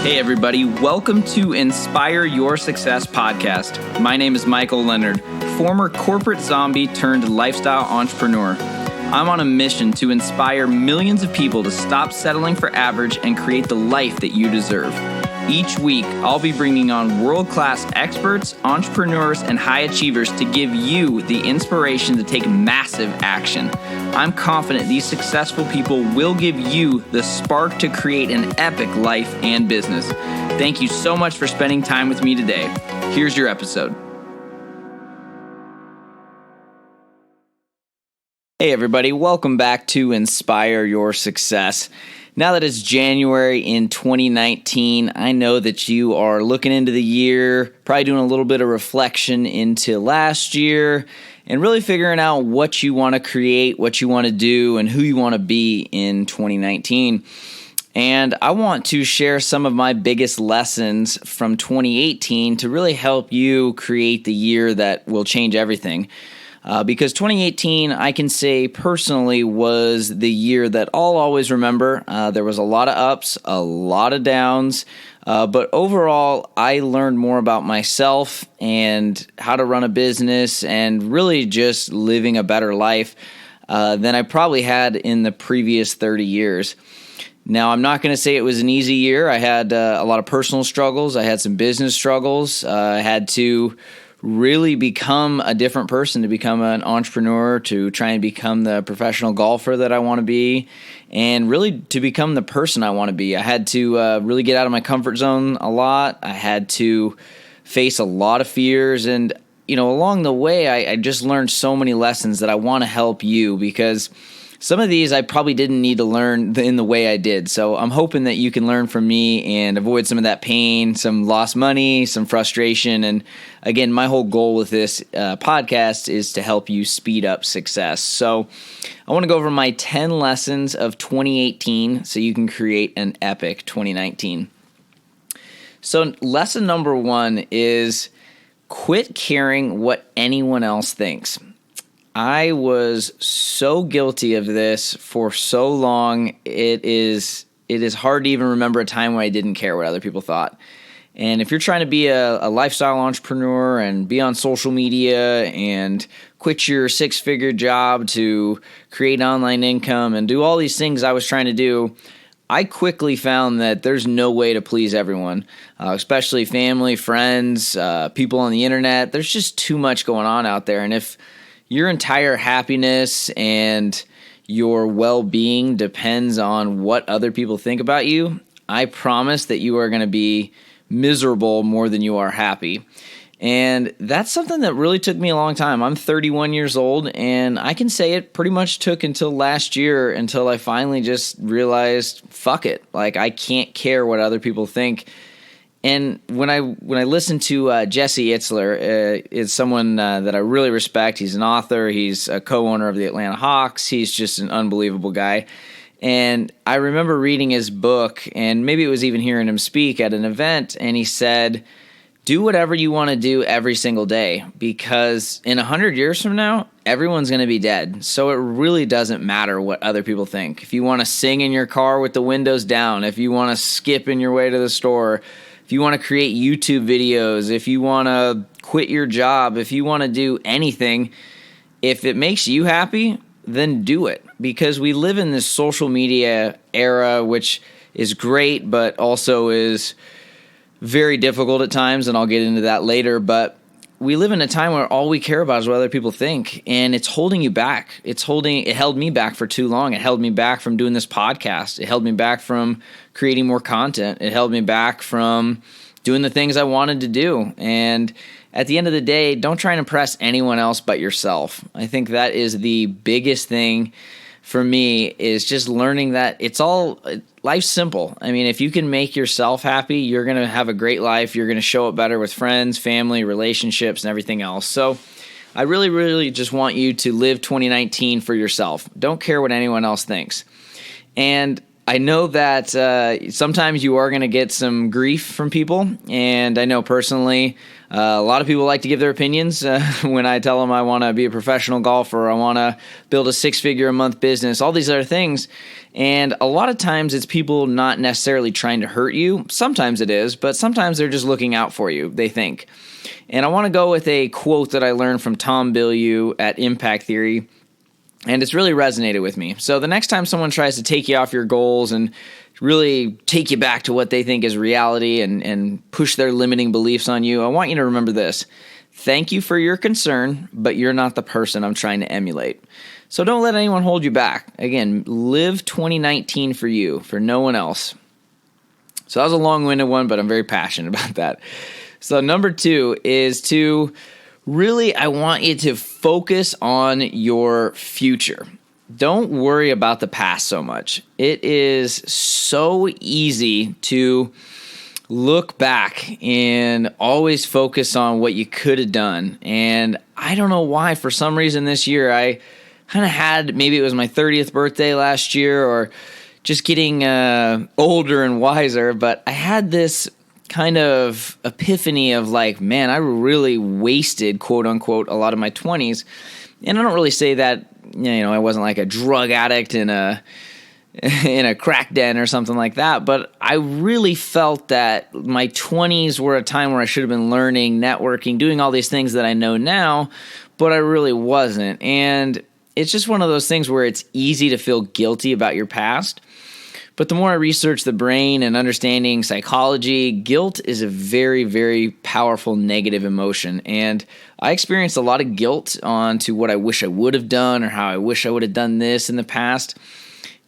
Hey everybody, welcome to Inspire Your Success podcast. My name is Michael Leonard, former corporate zombie turned lifestyle entrepreneur. I'm on a mission to inspire millions of people to stop settling for average and create the life that you deserve. Each week, I'll be bringing on world-class experts, entrepreneurs, and high achievers to give you the inspiration to take massive action. I'm confident these successful people will give you the spark to create an epic life and business. Thank you so much for spending time with me today. Here's your episode. Hey everybody, welcome back to Inspire Your Success. Now that it's January in 2019, I know that you are looking into the year, probably doing a little bit of reflection into last year, and really figuring out what you want to create, what you want to do, and who you want to be in 2019. And I want to share some of my biggest lessons from 2018 to really help you create the year that will change everything. Because 2018, I can say personally, was the year that I'll always remember. There was a lot of ups, a lot of downs, but overall, I learned more about myself and how to run a business and really just living a better life than I probably had in the previous 30 years. Now, I'm not going to say it was an easy year. I had a lot of personal struggles. I had some business struggles. I had to really become a different person, to become an entrepreneur, to try and become the professional golfer that I want to be, and really to become the person I want to be. I had to really get out of my comfort zone a lot. I had to face a lot of fears, and along the way, I just learned so many lessons that I want to help you, because some of these I probably didn't need to learn in the way I did. So I'm hoping that you can learn from me and avoid some of that pain, some lost money, some frustration. And again, my whole goal with this podcast is to help you speed up success. So I want to go over my 10 lessons of 2018 so you can create an epic 2019. So lesson number 1 is quit caring what anyone else thinks. I was so guilty of this for so long. It is hard to even remember a time when I didn't care what other people thought. And if you're trying to be a lifestyle entrepreneur and be on social media and quit your 6-figure job to create online income and do all these things I was trying to do, I quickly found that there's no way to please everyone, especially family, friends, people on the internet. There's just too much going on out there. And if your entire happiness and your well-being depends on what other people think about you, I promise that you are going to be miserable more than you are happy. And that's something that really took me a long time. I'm 31 years old, and I can say it pretty much took until last year until I finally just realized, fuck it. Like, I can't care what other people think. And when I listen to Jesse Itzler, is someone that I really respect. He's an author. He's a co-owner of the Atlanta Hawks. He's just an unbelievable guy. And I remember reading his book, and maybe it was even hearing him speak at an event, and he said, do whatever you want to do every single day, because in 100 years from now, everyone's going to be dead. So it really doesn't matter what other people think. If you want to sing in your car with the windows down, if you want to skip in your way to the store, if you want to create YouTube videos, if you want to quit your job, if you want to do anything, if it makes you happy, then do it. Because we live in this social media era, which is great, but also is very difficult at times, and I'll get into that later. But we live in a time where all we care about is what other people think, and it's holding you back. It held me back for too long. It held me back from doing this podcast. It held me back from creating more content. It held me back from doing the things I wanted to do. And at the end of the day, don't try and impress anyone else but yourself. I think that is the biggest thing for me, is just learning that life's simple. I mean, if you can make yourself happy, you're going to have a great life. You're going to show up better with friends, family, relationships, and everything else. So I really, really just want you to live 2019 for yourself. Don't care what anyone else thinks. And I know that sometimes you are going to get some grief from people, and I know personally a lot of people like to give their opinions when I tell them I want to be a professional golfer, I want to build a 6-figure a month business, all these other things. And a lot of times it's people not necessarily trying to hurt you. Sometimes it is, but sometimes they're just looking out for you, they think. And I want to go with a quote that I learned from Tom Bilyeu at Impact Theory. And it's really resonated with me. So the next time someone tries to take you off your goals and really take you back to what they think is reality and push their limiting beliefs on you, I want you to remember this. Thank you for your concern, but you're not the person I'm trying to emulate. So don't let anyone hold you back. Again, live 2019 for you, for no one else. So that was a long-winded one, but I'm very passionate about that. So number 2 is to really, I want you to focus on your future. Don't worry about the past so much. It is so easy to look back and always focus on what you could have done. And I don't know why, for some reason this year, I kind of had, maybe it was my 30th birthday last year or just getting older and wiser, but I had this kind of epiphany of like, man, I really wasted, quote unquote, a lot of my 20s. And I don't really say that, I wasn't like a drug addict in a crack den or something like that, but I really felt that my 20s were a time where I should have been learning, networking, doing all these things that I know now, but I really wasn't. And it's just one of those things where it's easy to feel guilty about your past. But the more I research the brain and understanding psychology, guilt is a very, very powerful negative emotion. And I experienced a lot of guilt onto what I wish I would have done or how I wish I would have done this in the past.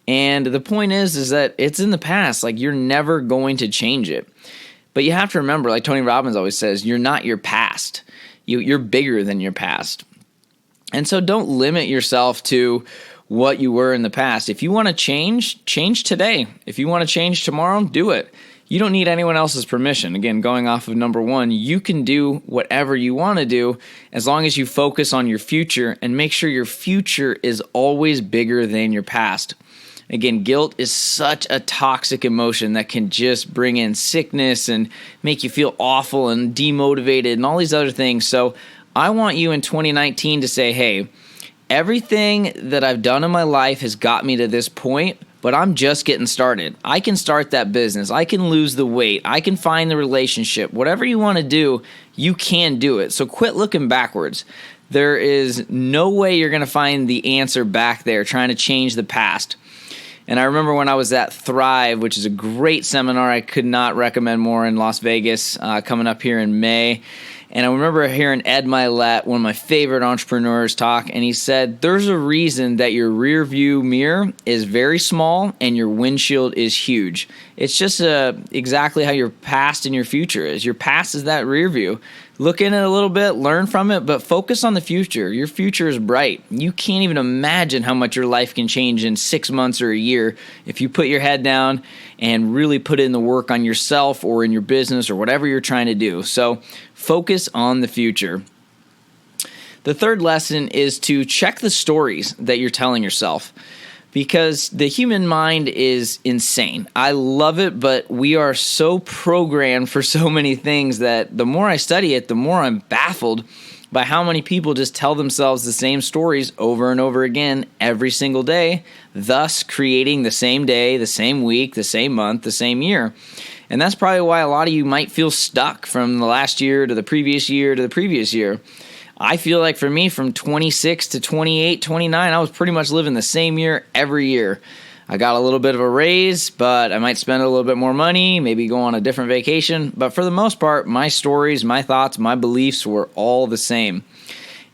And the point is that it's in the past. Like, you're never going to change it. But you have to remember, like Tony Robbins always says, you're not your past. You're bigger than your past. And so don't limit yourself to what you were in the past. If you want to change today. If you want to change tomorrow, do it. You don't need anyone else's permission. Again, going off of number 1, you can do whatever you want to do as long as you focus on your future and make sure your future is always bigger than your past. Again, guilt is such a toxic emotion that can just bring in sickness and make you feel awful and demotivated and all these other things. So I want you in 2019 to say, hey, everything that I've done in my life has got me to this point, but I'm just getting started. I can start that business. I can lose the weight. I can find the relationship. Whatever you want to do, you can do it. So quit looking backwards. There is no way you're going to find the answer back there trying to change the past. And I remember when I was at Thrive, which is a great seminar I could not recommend more in Las Vegas, coming up here in May. And I remember hearing Ed Milet, one of my favorite entrepreneurs, talk, and he said, there's a reason that your rear view mirror is very small and your windshield is huge. It's just exactly how your past and your future is. Your past is that rear view. Look in it a little bit, learn from it, but focus on the future. Your future is bright. You can't even imagine how much your life can change in 6 months or a year if you put your head down and really put in the work on yourself or in your business or whatever you're trying to do. So focus on the future. The third lesson is to check the stories that you're telling yourself, because the human mind is insane. I love it, but we are so programmed for so many things that the more I study it, the more I'm baffled by how many people just tell themselves the same stories over and over again every single day, thus creating the same day, the same week, the same month, the same year. And that's probably why a lot of you might feel stuck from the last year to the previous year to the previous year. I feel like for me, from 26 to 28, 29, I was pretty much living the same year every year. I got a little bit of a raise, but I might spend a little bit more money, maybe go on a different vacation. But for the most part, my stories, my thoughts, my beliefs were all the same.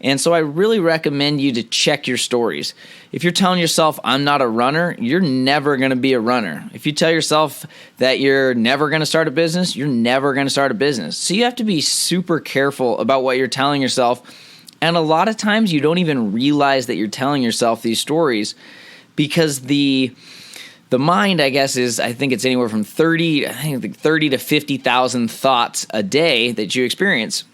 And so I really recommend you to check your stories. If you're telling yourself, I'm not a runner, you're never going to be a runner. If you tell yourself that you're never going to start a business, you're never going to start a business. So you have to be super careful about what you're telling yourself. And a lot of times you don't even realize that you're telling yourself these stories, because the mind, I guess, I think it's anywhere from 30 to 50,000 thoughts a day that you experience.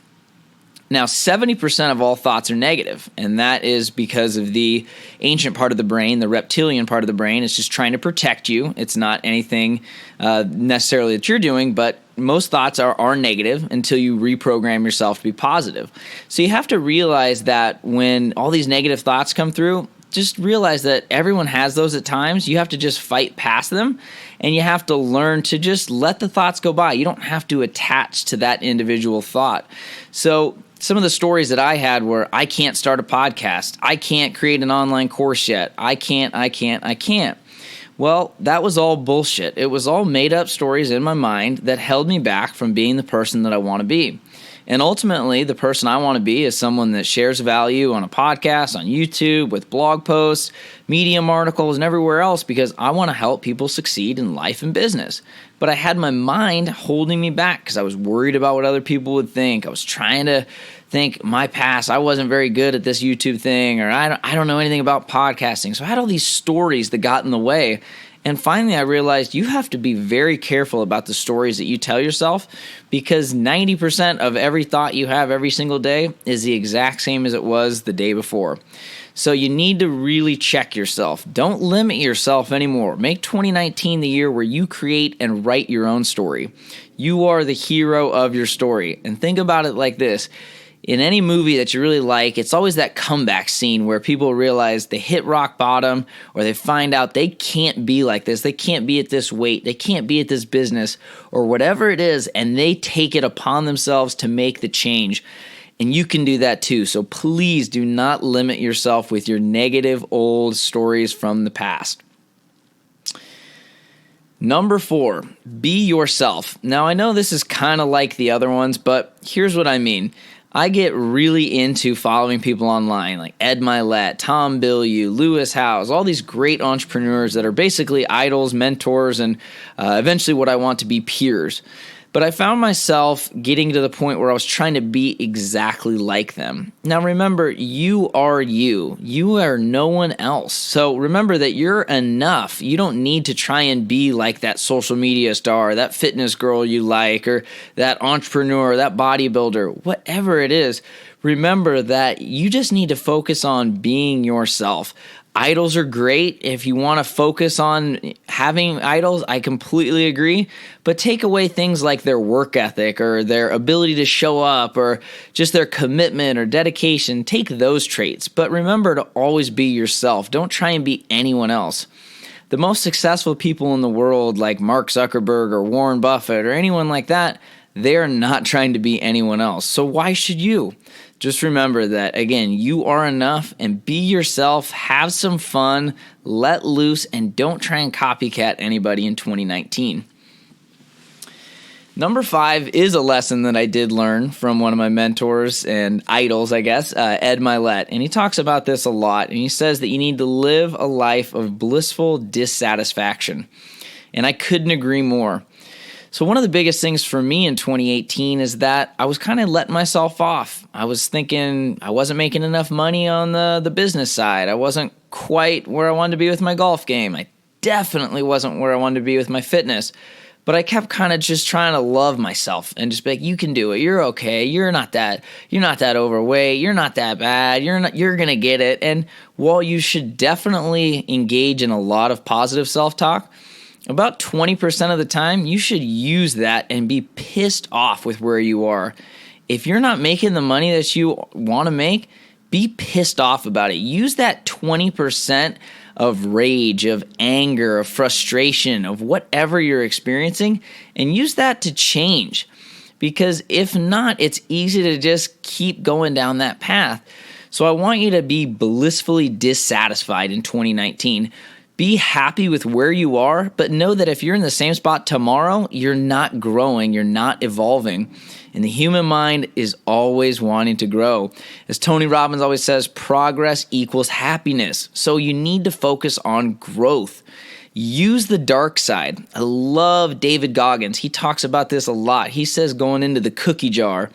Now, 70% of all thoughts are negative, and that is because of the ancient part of the brain, the reptilian part of the brain. It's just trying to protect you. It's not anything necessarily that you're doing, but most thoughts are negative until you reprogram yourself to be positive. So you have to realize that when all these negative thoughts come through, just realize that everyone has those at times. You have to just fight past them, and you have to learn to just let the thoughts go by. You don't have to attach to that individual thought. So some of the stories that I had were, I can't start a podcast. I can't create an online course yet. I can't. Well, that was all bullshit. It was all made up stories in my mind that held me back from being the person that I want to be. And ultimately, the person I want to be is someone that shares value on a podcast, on YouTube, with blog posts, Medium articles, and everywhere else, because I want to help people succeed in life and business. But I had my mind holding me back because I was worried about what other people would think. I was trying to think my past, I wasn't very good at this YouTube thing, or I don't know anything about podcasting. So I had all these stories that got in the way. And finally, I realized you have to be very careful about the stories that you tell yourself, because 90% of every thought you have every single day is the exact same as it was the day before. So you need to really check yourself. Don't limit yourself anymore. Make 2019 the year where you create and write your own story. You are the hero of your story. And think about it like this. In any movie that you really like, it's always that comeback scene where people realize they hit rock bottom, or they find out they can't be like this, they can't be at this weight, they can't be at this business, or whatever it is, and they take it upon themselves to make the change. And you can do that too. So please do not limit yourself with your negative old stories from the past. Number 4, be yourself. Now, I know this is kind of like the other ones, but here's what I mean. I get really into following people online like Ed Milet, Tom Bilyeu, Lewis Howes, all these great entrepreneurs that are basically idols, mentors, and eventually what I want to be peers. But I found myself getting to the point where I was trying to be exactly like them. Now remember, you are you. You are no one else. So remember that you're enough. You don't need to try and be like that social media star, that fitness girl you like, or that entrepreneur, that bodybuilder, whatever it is. Remember that you just need to focus on being yourself. Idols are great. If you want to focus on having idols, I completely agree. But take away things like their work ethic or their ability to show up or just their commitment or dedication. Take those traits. But remember to always be yourself. Don't try and be anyone else. The most successful people in the world, like Mark Zuckerberg or Warren Buffett or anyone like that, they're not trying to be anyone else. So why should you? Just remember that, again, you are enough, and be yourself, have some fun, let loose, and don't try and copycat anybody in 2019. Number 5 is a lesson that I did learn from one of my mentors and idols, I guess, Ed Milet. And he talks about this a lot, and he says that you need to live a life of blissful dissatisfaction. And I couldn't agree more. So one of the biggest things for me in 2018 is that I was kind of letting myself off. I was thinking I wasn't making enough money on the business side. I wasn't quite where I wanted to be with my golf game. I definitely wasn't where I wanted to be with my fitness. But I kept kind of just trying to love myself and just be like, you can do it. You're okay. You're not that overweight. You're not that bad. You're going to get it. And while you should definitely engage in a lot of positive self-talk, about 20% of the time, you should use that and be pissed off with where you are. If you're not making the money that you want to make, be pissed off about it. Use that 20% of rage, of anger, of frustration, of whatever you're experiencing, and use that to change. Because if not, it's easy to just keep going down that path. So I want you to be blissfully dissatisfied in 2019. Be happy with where you are, but know that if you're in the same spot tomorrow, you're not growing, you're not evolving. And the human mind is always wanting to grow. As Tony Robbins always says, progress equals happiness. So you need to focus on growth. Use the dark side. I love David Goggins. He talks about this a lot. He says going into the cookie jar.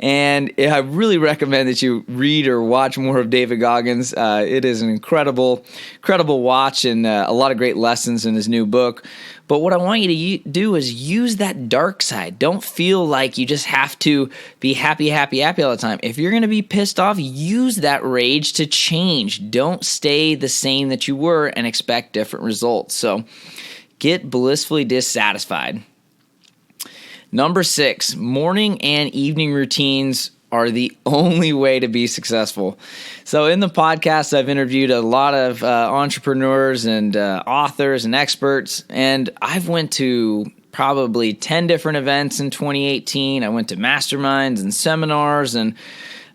And I really recommend that you read or watch more of David Goggins. It is an incredible watch and a lot of great lessons in his new book. But what I want you to do is use that dark side. Don't feel like you just have to be happy all the time. If you're going to be pissed off, use that rage to change. Don't stay the same that you were and expect different results. So get blissfully dissatisfied. Number 6, morning and evening routines are the only way to be successful. So in the podcast, I've interviewed a lot of entrepreneurs and authors and experts, and I've went to probably 10 different events in 2018. I went to masterminds and seminars and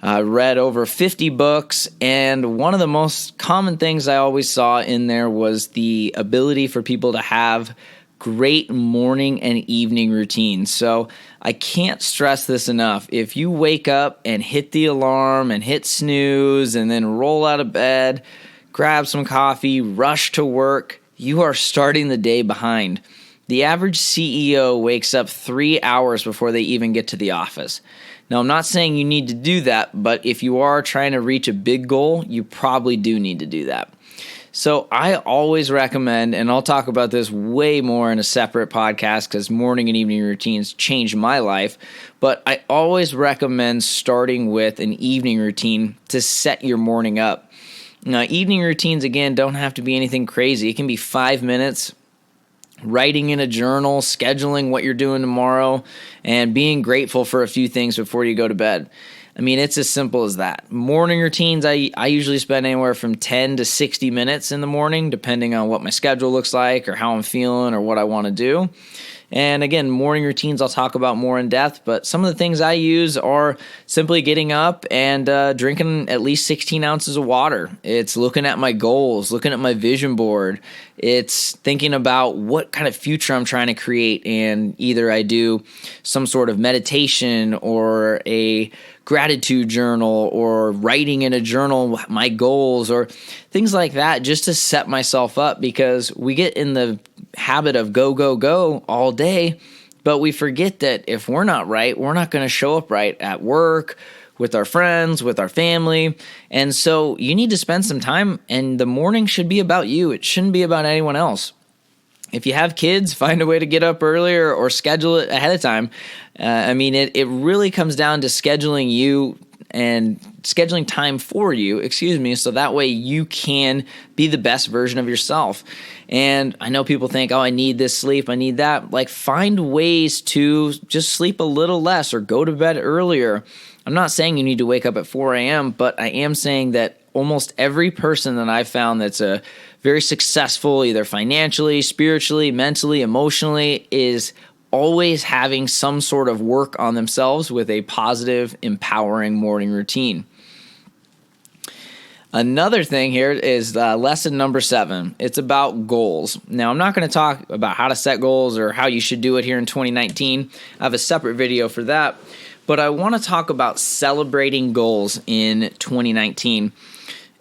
read over 50 books, and one of the most common things I always saw in there was the ability for people to have great morning and evening routines. So I can't stress this enough. If you wake up and hit the alarm and hit snooze and then roll out of bed, grab some coffee, rush to work, you are starting the day behind. The average CEO wakes up 3 hours before they even get to the office. Now, I'm not saying you need to do that, but if you are trying to reach a big goal, you probably do need to do that. So I always recommend, and I'll talk about this way more in a separate podcast because morning and evening routines changed my life, but I always recommend starting with an evening routine to set your morning up. Now, evening routines, again, don't have to be anything crazy. It can be 5 minutes, writing in a journal, scheduling what you're doing tomorrow, and being grateful for a few things before you go to bed. I mean, it's as simple as that. Morning routines, I usually spend anywhere from 10 to 60 minutes in the morning, depending on what my schedule looks like or how I'm feeling or what I want to do. And again, morning routines I'll talk about more in depth, but some of the things I use are simply getting up and drinking at least 16 ounces of water. It's looking at my goals, looking at my vision board. It's thinking about what kind of future I'm trying to create, and either I do some sort of meditation or a gratitude journal or writing in a journal my goals or things like that, just to set myself up, because we get in the habit of go all day, but we forget that if we're not right, we're not going to show up right at work, with our friends, with our family. And so you need to spend some time, and the morning should be about you. It shouldn't be about anyone else. If you have kids, find a way to get up earlier or schedule it ahead of time. It really comes down to scheduling you and scheduling time for you, so that way you can be the best version of yourself. And I know people think, I need this sleep, I need that. Like, find ways to just sleep a little less or go to bed earlier. I'm not saying you need to wake up at 4 a.m., but I am saying that almost every person that I've found that's a very successful, either financially, spiritually, mentally, emotionally, is always having some sort of work on themselves with a positive, empowering morning routine. Another thing here is lesson number 7. It's about goals. Now, I'm not going to talk about how to set goals or how you should do it here in 2019. I have a separate video for that. But I want to talk about celebrating goals in 2019.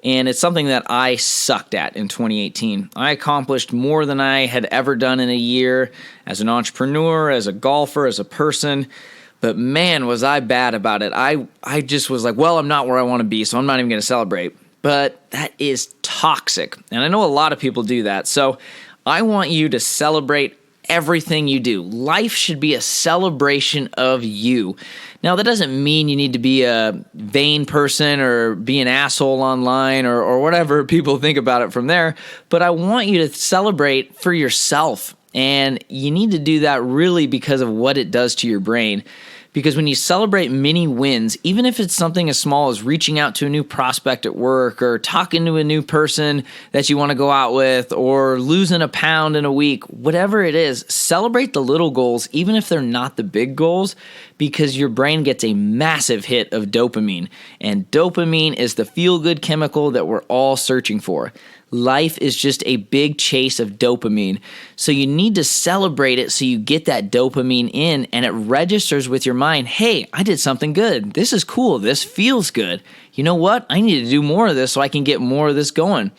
And it's something that I sucked at in 2018. I accomplished more than I had ever done in a year as an entrepreneur, as a golfer, as a person. But man, was I bad about it. I just was like, well, I'm not where I want to be, so I'm not even going to celebrate. But that is toxic. And I know a lot of people do that. So I want you to celebrate everything you do. Life should be a celebration of you. Now, that doesn't mean you need to be a vain person or be an asshole online or whatever people think about it from there, but I want you to celebrate for yourself, and you need to do that really because of what it does to your brain. Because when you celebrate many wins, even if it's something as small as reaching out to a new prospect at work or talking to a new person that you want to go out with or losing a pound in a week, whatever it is, celebrate the little goals, even if they're not the big goals, because your brain gets a massive hit of dopamine. And dopamine is the feel-good chemical that we're all searching for. Life is just a big chase of dopamine. So you need to celebrate it so you get that dopamine in and it registers with your mind. Hey, I did something good. This is cool. This feels good. You know what? I need to do more of this so I can get more of this going.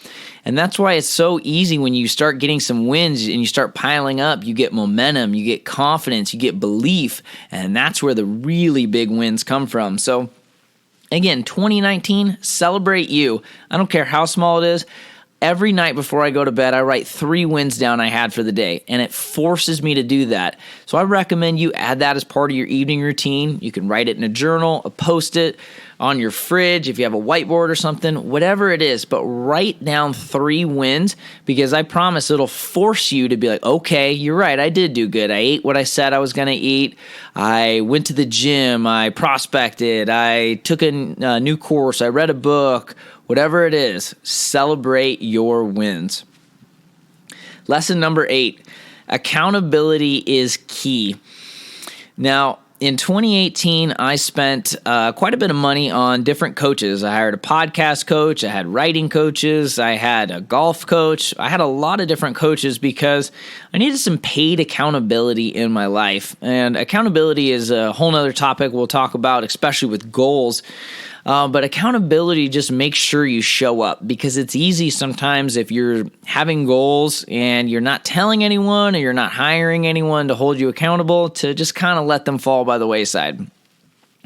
And that's why it's so easy when you start getting some wins and you start piling up, you get momentum, you get confidence, you get belief, and that's where the really big wins come from. So again, 2019, celebrate you. I don't care how small it is. Every night before I go to bed, I write 3 wins down I had for the day, and it forces me to do that. So I recommend you add that as part of your evening routine. You can write it in a journal, a Post-it, on your fridge, if you have a whiteboard or something, whatever it is. But write down 3 wins, because I promise it'll force you to be like, okay, you're right, I did do good. I ate what I said I was going to eat. I went to the gym. I prospected. I took a new course. I read a book. Whatever it is, celebrate your wins. Lesson number 8, accountability is key. Now, in 2018, I spent quite a bit of money on different coaches. I hired a podcast coach. I had writing coaches. I had a golf coach. I had a lot of different coaches because I needed some paid accountability in my life. And accountability is a whole nother topic we'll talk about, especially with goals. But accountability just makes sure you show up, because it's easy sometimes if you're having goals and you're not telling anyone or you're not hiring anyone to hold you accountable, to just kind of let them fall by the wayside.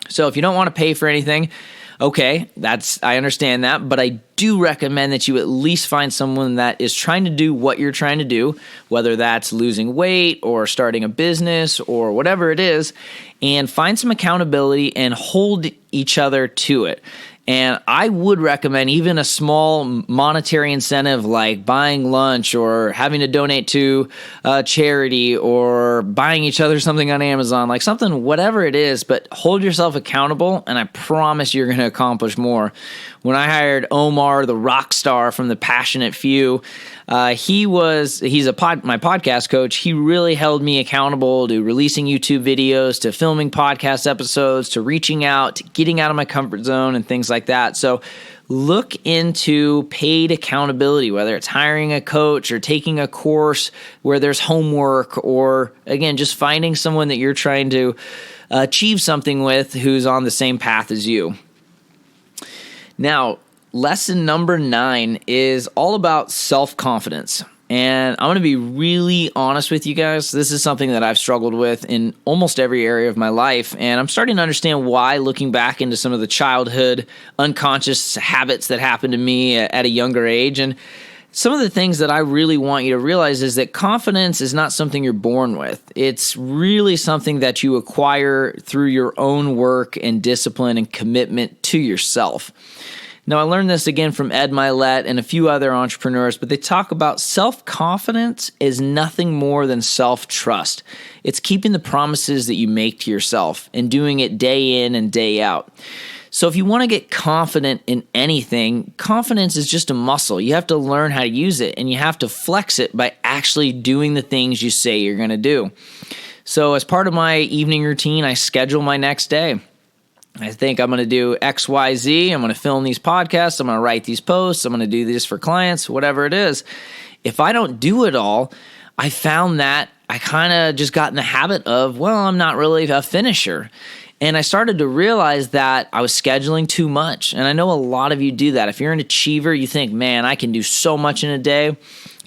So if you don't want to pay for anything, okay, I understand that, but I do recommend that you at least find someone that is trying to do what you're trying to do, whether that's losing weight or starting a business or whatever it is, and find some accountability and hold each other to it. And I would recommend even a small monetary incentive like buying lunch or having to donate to a charity or buying each other something on Amazon, like something, whatever it is, but hold yourself accountable, and I promise you're going to accomplish more. When I hired Omar, the rock star from The Passionate Few, he's my podcast coach. He really held me accountable to releasing YouTube videos, to filming podcast episodes, to reaching out, to getting out of my comfort zone and things like that. So look into paid accountability, whether it's hiring a coach or taking a course where there's homework, or again, just finding someone that you're trying to achieve something with who's on the same path as you. Now, lesson number 9 is all about self-confidence. And I'm going to be really honest with you guys. This is something that I've struggled with in almost every area of my life. And I'm starting to understand why, looking back into some of the childhood unconscious habits that happened to me at a younger age. And some of the things that I really want you to realize is that confidence is not something you're born with. It's really something that you acquire through your own work and discipline and commitment to yourself. Now, I learned this again from Ed Milet and a few other entrepreneurs, but they talk about self-confidence is nothing more than self-trust. It's keeping the promises that you make to yourself and doing it day in and day out. So if you want to get confident in anything, confidence is just a muscle. You have to learn how to use it, and you have to flex it by actually doing the things you say you're going to do. So as part of my evening routine, I schedule my next day. I think I'm going to do X, Y, Z. I'm going to film these podcasts. I'm going to write these posts. I'm going to do this for clients, whatever it is. If I don't do it all, I found that I kind of just got in the habit of, well, I'm not really a finisher. And I started to realize that I was scheduling too much. And I know a lot of you do that. If you're an achiever, you think, man, I can do so much in a day.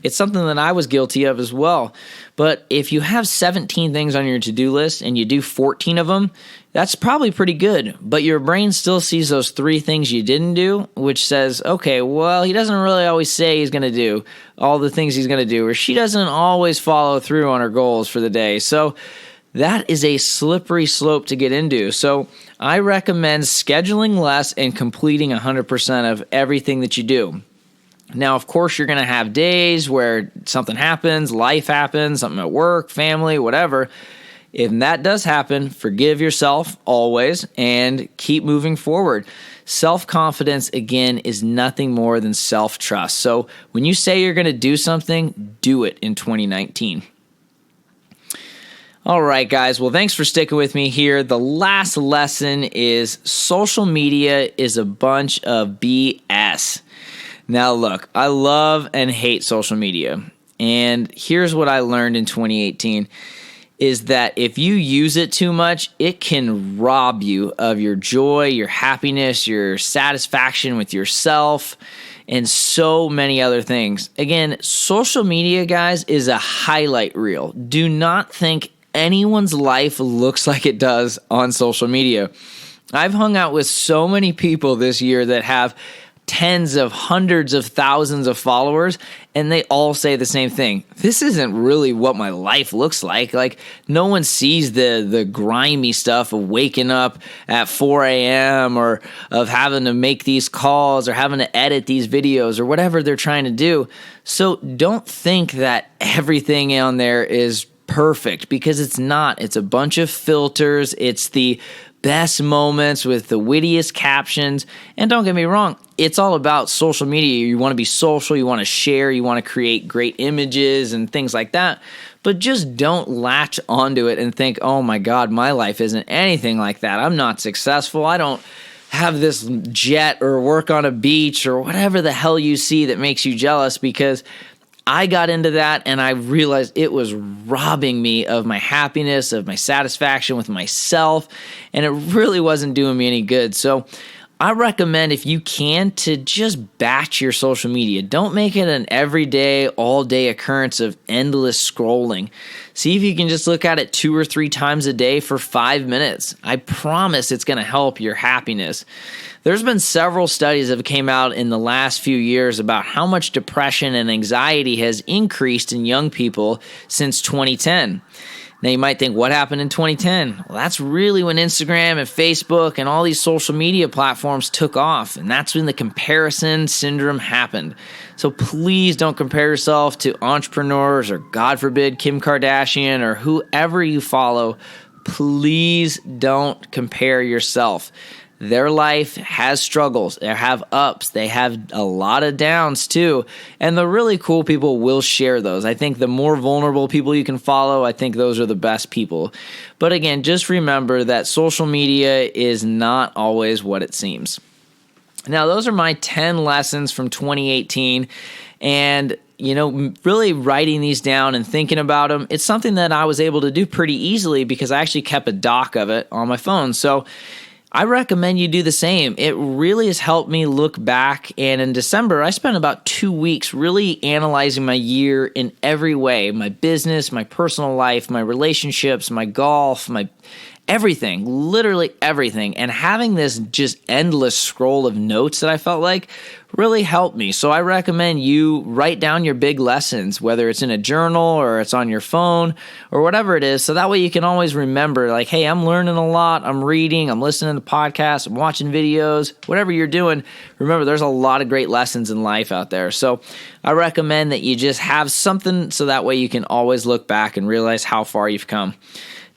It's something that I was guilty of as well. But if you have 17 things on your to-do list and you do 14 of them, that's probably pretty good. But your brain still sees those 3 things you didn't do, which says, okay, well, he doesn't really always say he's going to do all the things he's going to do, or she doesn't always follow through on her goals for the day. So that is a slippery slope to get into. So I recommend scheduling less and completing 100% of everything that you do. Now, of course, you're going to have days where something happens, life happens, something at work, family, whatever. If that does happen, forgive yourself always and keep moving forward. Self-confidence, again, is nothing more than self-trust. So when you say you're going to do something, do it in 2019. All right, guys. Well, thanks for sticking with me here. The last lesson is social media is a bunch of BS. Now, look, I love and hate social media. And here's what I learned in 2018. is that if you use it too much, it can rob you of your joy, your happiness, your satisfaction with yourself, and so many other things. Again, social media, guys, is a highlight reel. Do not think anyone's life looks like it does on social media. I've hung out with so many people this year that have tens of hundreds of thousands of followers, and they all say the same thing. This isn't really what my life looks like. Like, no one sees the grimy stuff of waking up at 4 a.m. or of having to make these calls or having to edit these videos or whatever they're trying to do. So don't think that everything on there is perfect, because it's not. It's a bunch of filters. It's the best moments with the wittiest captions. And don't get me wrong, it's all about social media. You want to be social, you want to share, you want to create great images and things like that. But just don't latch onto it and think, oh my God, my life isn't anything like that. I'm not successful. I don't have this jet or work on a beach or whatever the hell you see that makes you jealous, because I got into that and I realized it was robbing me of my happiness, of my satisfaction with myself, and it really wasn't doing me any good. So I recommend, if you can, to just batch your social media. Don't make it an everyday, all-day occurrence of endless scrolling. See if you can just look at it 2 or 3 times a day for 5 minutes. I promise it's going to help your happiness. There's been several studies that have came out in the last few years about how much depression and anxiety has increased in young people since 2010. Now you might think, what happened in 2010? Well, that's really when Instagram and Facebook and all these social media platforms took off, and that's when the comparison syndrome happened. So please don't compare yourself to entrepreneurs or, God forbid, Kim Kardashian or whoever you follow. Please don't compare yourself. Their life has struggles. They have ups. They have a lot of downs too. And the really cool people will share those. I think the more vulnerable people you can follow, I think those are the best people. But again, just remember that social media is not always what it seems. Now, those are my 10 lessons from 2018. And really writing these down and thinking about them, it's something that I was able to do pretty easily because I actually kept a doc of it on my phone. So I recommend you do the same. It really has helped me look back, and in December, I spent about 2 weeks really analyzing my year in every way: my business, my personal life, my relationships, my golf, my everything, literally everything. And having this just endless scroll of notes that I felt like really helped me. So I recommend you write down your big lessons, whether it's in a journal or it's on your phone or whatever it is. So that way you can always remember, like, hey, I'm learning a lot. I'm reading, I'm listening to podcasts, I'm watching videos, whatever you're doing. Remember, there's a lot of great lessons in life out there. So I recommend that you just have something so that way you can always look back and realize how far you've come.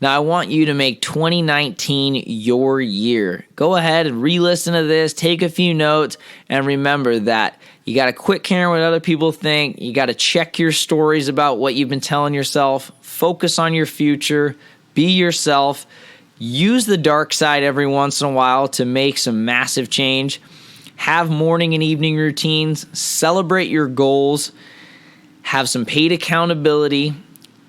Now, I want you to make 2019 your year. Go ahead and re-listen to this, take a few notes, and remember that you got to quit caring what other people think. You got to check your stories about what you've been telling yourself. Focus on your future. Be yourself. Use the dark side every once in a while to make some massive change. Have morning and evening routines. Celebrate your goals. Have some paid accountability.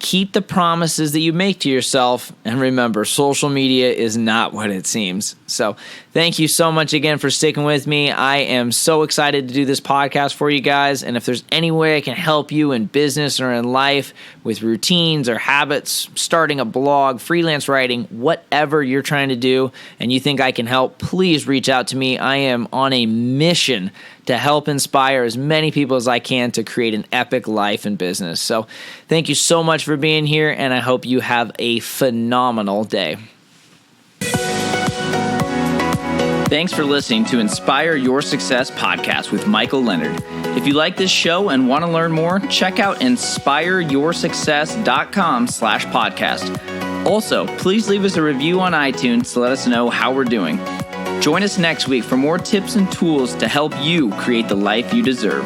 Keep the promises that you make to yourself, and remember, social media is not what it seems. So thank you so much again for sticking with me. I am so excited to do this podcast for you guys, and if there's any way I can help you in business or in life with routines or habits, starting a blog, freelance writing, whatever you're trying to do, and you think I can help, please reach out to me. I am on a mission to help inspire as many people as I can to create an epic life and business. So thank you so much for being here, and I hope you have a phenomenal day. Thanks for listening to Inspire Your Success podcast with Michael Leonard. If you like this show and want to learn more, check out inspireyoursuccess.com/podcast. Also, please leave us a review on iTunes to let us know how we're doing. Join us next week for more tips and tools to help you create the life you deserve.